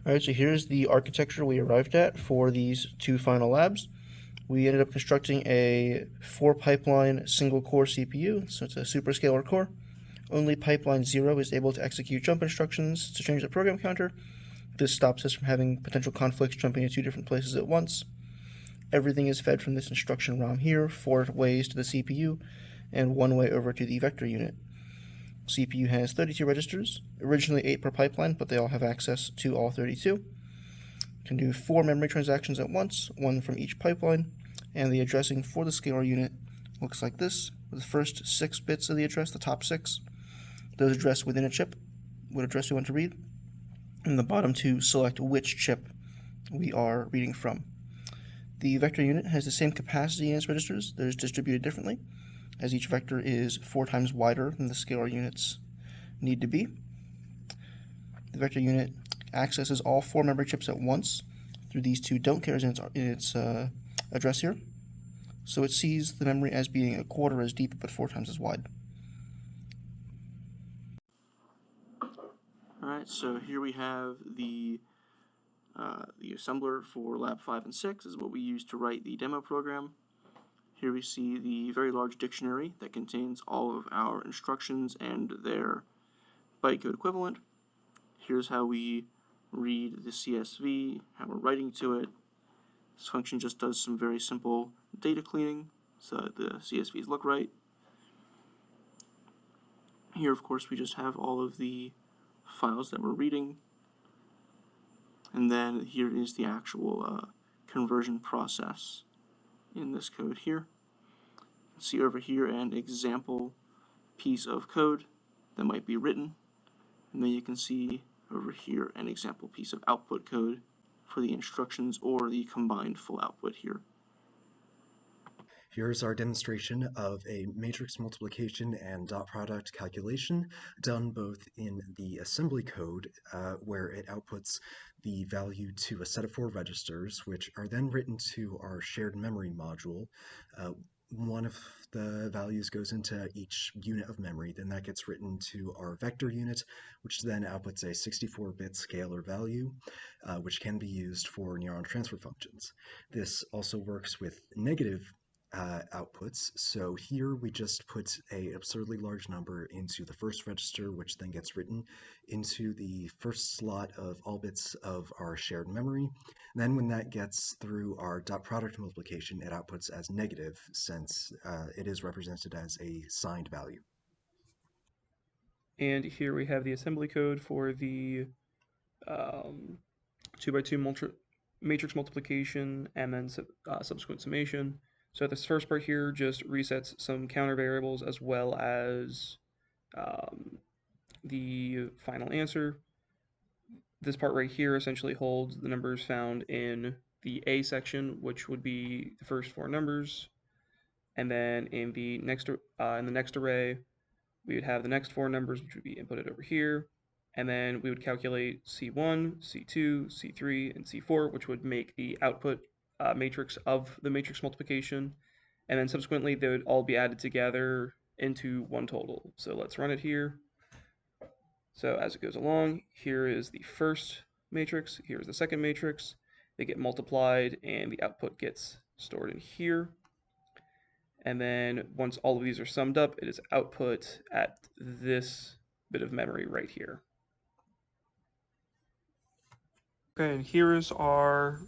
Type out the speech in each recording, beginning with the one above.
Alright, so here's the architecture we arrived at for these two final labs. We ended up constructing a 4-pipeline single-core CPU, so it's a superscalar core. Only pipeline 0 is able to execute jump instructions to change the program counter. This stops us from having potential conflicts jumping to 2 different places at once. Everything is fed from this instruction ROM here, 4 ways to the CPU, and 1 way over to the vector unit. CPU has 32 registers, originally 8 per pipeline, but they all have access to all 32. Can do 4 memory transactions at once, 1 from each pipeline, and the addressing for the scalar unit looks like this. The first 6 bits of the address, the top 6, those addressed within a chip, what address we want to read, and the bottom 2 select which chip we are reading from. The vector unit has the same capacity as registers, they're just distributed differently, as each vector is 4 times wider than the scalar units need to be. The vector unit accesses all 4 memory chips at once through these 2 don't cares in its address here. So it sees the memory as being 1/4 as deep but 4 times as wide. Alright, so here we have the assembler for lab 5 and 6. This is what we use to write the demo program. Here we see the very large dictionary that contains all of our instructions and their bytecode equivalent. Here's how we read the CSV, how we're writing to it. This function just does some very simple data cleaning so that the CSVs look right. Here, of course, we just have all of the files that we're reading. And then here is the actual conversion process in this code here. You can see over here an example piece of code that might be written. And then you can see over here an example piece of output code for the instructions or the combined full output here. Here's our demonstration of a matrix multiplication and dot product calculation done both in the assembly code where it outputs the value to a set of 4 registers, which are then written to our shared memory module. One of the values goes into each unit of memory, then that gets written to our vector unit, which then outputs a 64-bit scalar value, which can be used for neuron transfer functions. This also works with negative outputs. So here we just put a absurdly large number into the first register, which then gets written into the first slot of all bits of our shared memory. And then when that gets through our dot product multiplication, it outputs as negative since it is represented as a signed value. And here we have the assembly code for the 2x2 matrix multiplication and then subsequent summation. So this first part here just resets some counter variables as well as the final answer. This part right here essentially holds the numbers found in the A section, which would be the first 4 numbers, and then in the next array, we would have the next 4 numbers, which would be inputted over here, and then we would calculate C1, C2, C3, and C4, which would make the output matrix of the matrix multiplication, and then subsequently they would all be added together into one total. So let's run it here. So as it goes along, here is the first matrix, here's the second matrix. They get multiplied and the output gets stored in here. And then once all of these are summed up, it is output at this bit of memory right here. Okay, and here is our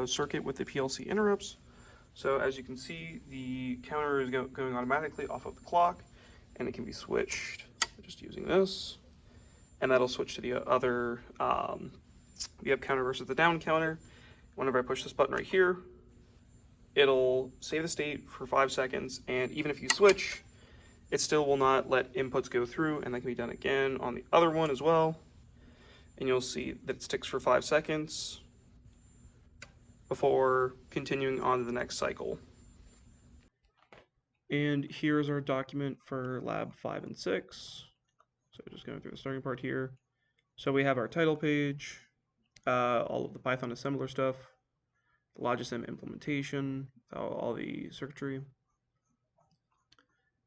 circuit with the PLC interrupts. So as you can see, the counter is going automatically off of the clock, and it can be switched just using this. And that'll switch to the other, the up counter versus the down counter. Whenever I push this button right here, it'll save the state for 5 seconds, and even if you switch, it still will not let inputs go through, and that can be done again on the other one as well. And you'll see that it sticks for 5 seconds before continuing on to the next cycle. And here's our document for lab 5 and 6. So just going through the starting part here. So we have our title page, all of the Python assembler stuff, the Logisym implementation, all the circuitry,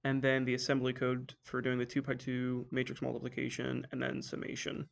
and then the assembly code for doing the 2x2 matrix multiplication and then summation.